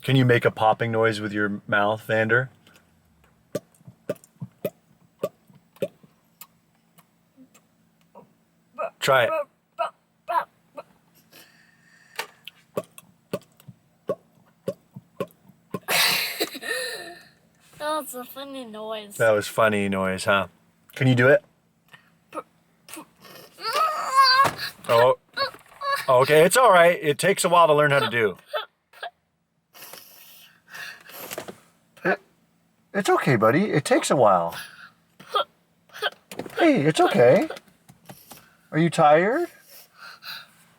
Can you make a popping noise with your mouth, Vander? Try it. That was a funny noise. That was funny noise, huh? Can you do it? Oh, okay, it's all right. It takes a while to learn how to do. It's okay, buddy. It takes a while. Hey, it's okay. Are you tired?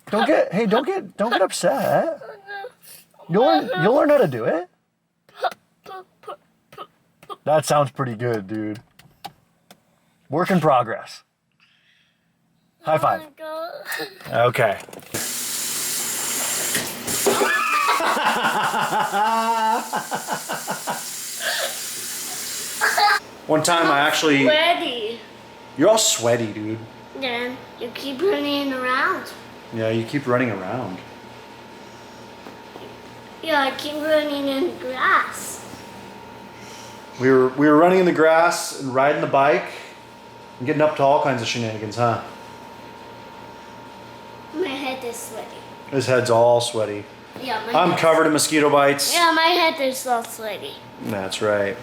Don't get upset. You'll learn how to do it. That sounds pretty good, dude. Work in progress. High five. Okay. One time I actually... Sweaty. You're all sweaty, dude. Then you keep running around. Yeah, you keep running around. Yeah, I keep running in the grass. We were running in the grass and riding the bike and getting up to all kinds of shenanigans, huh? My head is sweaty. His head's all sweaty. Yeah, I'm covered in mosquito bites. Yeah, my head is all sweaty. That's right.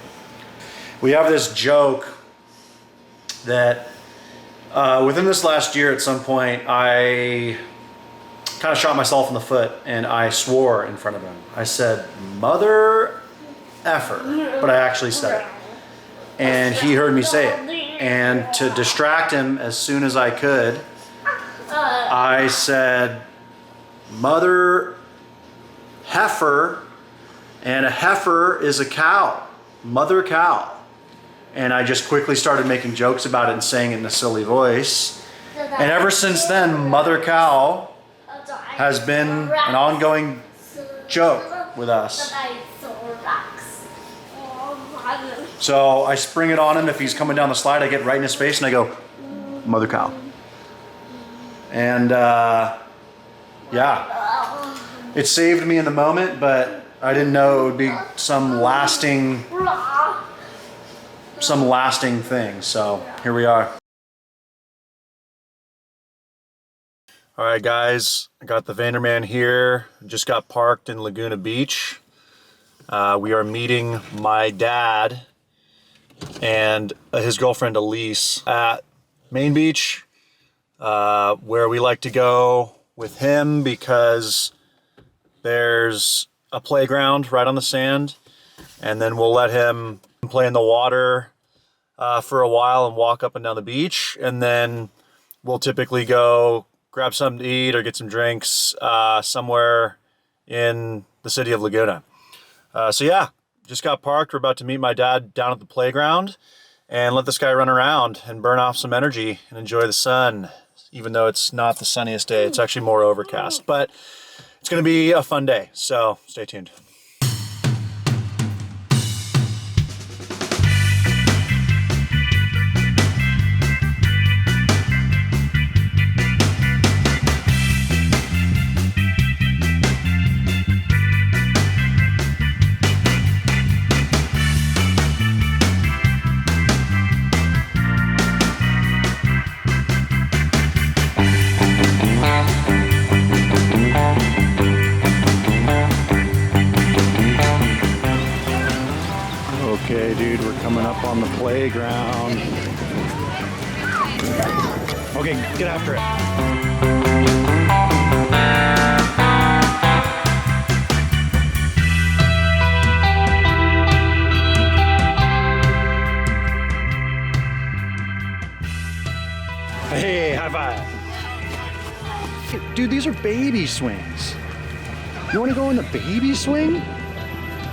We have this joke that within this last year at some point I kind of shot myself in the foot and I swore in front of him. I said, "Mother effer," but I actually said it. And he heard me say it. And to distract him as soon as I could, I said, "Mother heifer," and a heifer is a cow, mother cow. And I just quickly started making jokes about it and saying it in a silly voice. And ever since then, mother cow has been an ongoing joke with us. So I spring it on him. If he's coming down the slide, I get right in his face and I go, "Mother cow." And yeah, it saved me in the moment, but I didn't know it would be some lasting thing. So here we are. All right, guys, I got the Vanderman here. Just got parked in Laguna Beach. We are meeting my dad and his girlfriend Elise at Main Beach, where we like to go with him because there's a playground right on the sand, and then we'll let him play in the water for a while and walk up and down the beach, and then we'll typically go grab something to eat or get some drinks somewhere in the city of Laguna. So yeah, just got parked. We're about to meet my dad down at the playground and let this guy run around and burn off some energy and enjoy the sun, even though it's not the sunniest day. It's actually more overcast, but it's going to be a fun day, so stay tuned. Okay, dude, we're coming up on the playground. Okay, get after it. Hey, high five. Hey, dude, these are baby swings. You want to go in the baby swing?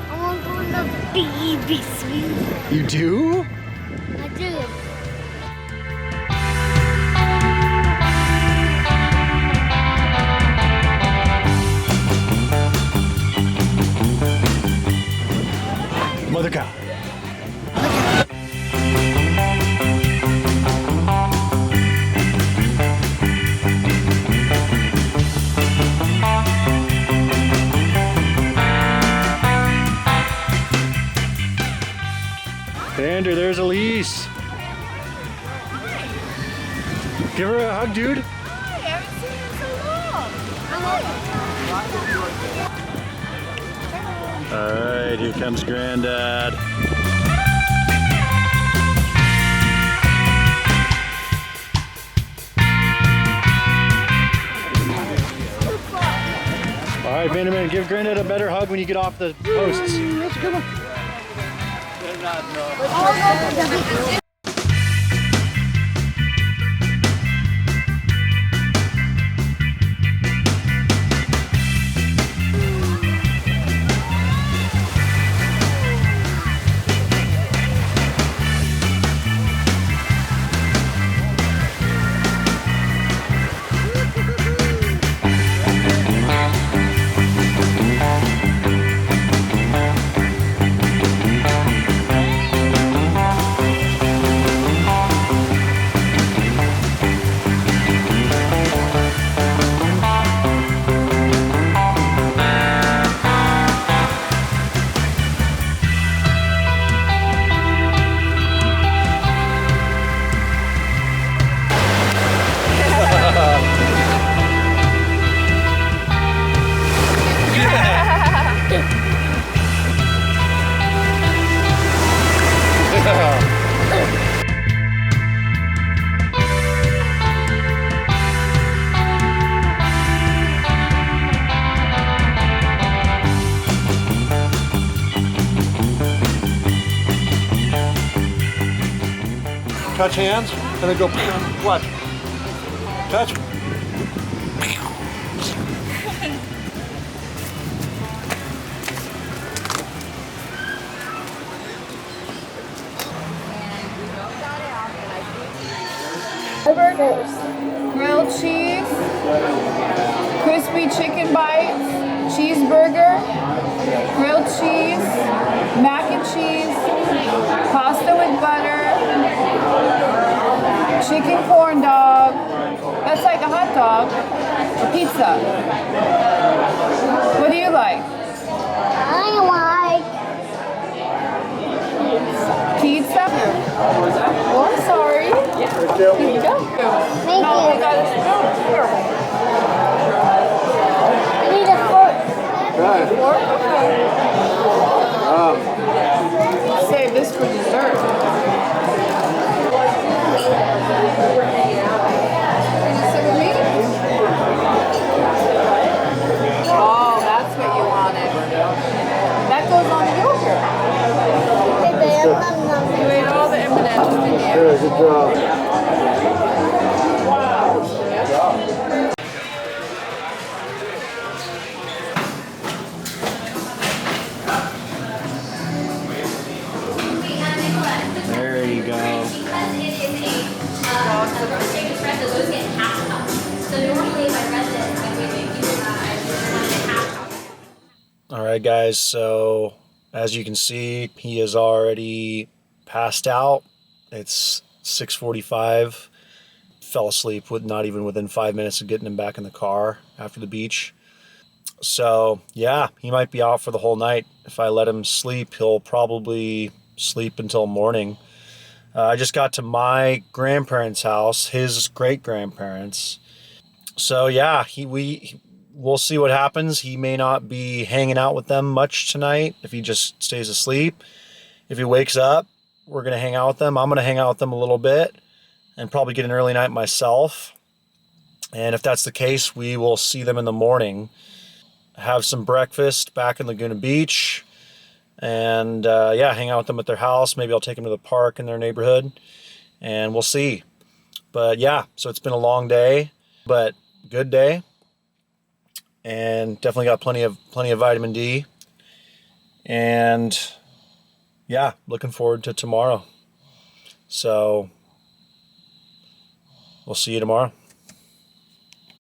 I want to go in the baby swing. You do? I do. Mother cow. picture. There's Elise. Give her a hug, dude. Hi, I haven't seen you in so long. All right, here comes Grandad. All right, Vanderman, give Grandad a better hug when you get off the posts. That's a good one. Touch hands and then go. Watch. Touch. Burgers. Grilled cheese, crispy chicken bites, cheeseburger, grilled cheese, mac and cheese, pasta with butter, chicken corn dog. That's like a hot dog. A pizza. What do you like? I like Pizza? Oh, I'm sorry. Here you go. Thank No, you. we got a spoon. Here. I need a fork. Fork? Okay. Save this for dessert. Any sip of me? Oh, that's what you wanted. That goes on yogurt. You ate all the M&Ms, didn't you? Good job. There you go. Because it is a roasting espresso, those get half cups. So normally my residents, I would make you half cups. All right, guys, so as you can see, he is already passed out. It's 6:45. Fell asleep with not even within 5 minutes of getting him back in the car after the beach. So yeah, he might be out for the whole night. If I let him sleep, he'll probably sleep until morning. I just got to my grandparents' house, his great-grandparents. So yeah, we'll see what happens. He may not be hanging out with them much tonight if he just stays asleep. If he wakes up, we're going to hang out with them. I'm going to hang out with them a little bit and probably get an early night myself. And if that's the case, we will see them in the morning. Have some breakfast back in Laguna Beach. And yeah, hang out with them at their house. Maybe I'll take them to the park in their neighborhood. And we'll see. But yeah, so it's been a long day, but good day. And definitely got plenty of vitamin D. And yeah, looking forward to tomorrow. So we'll see you tomorrow.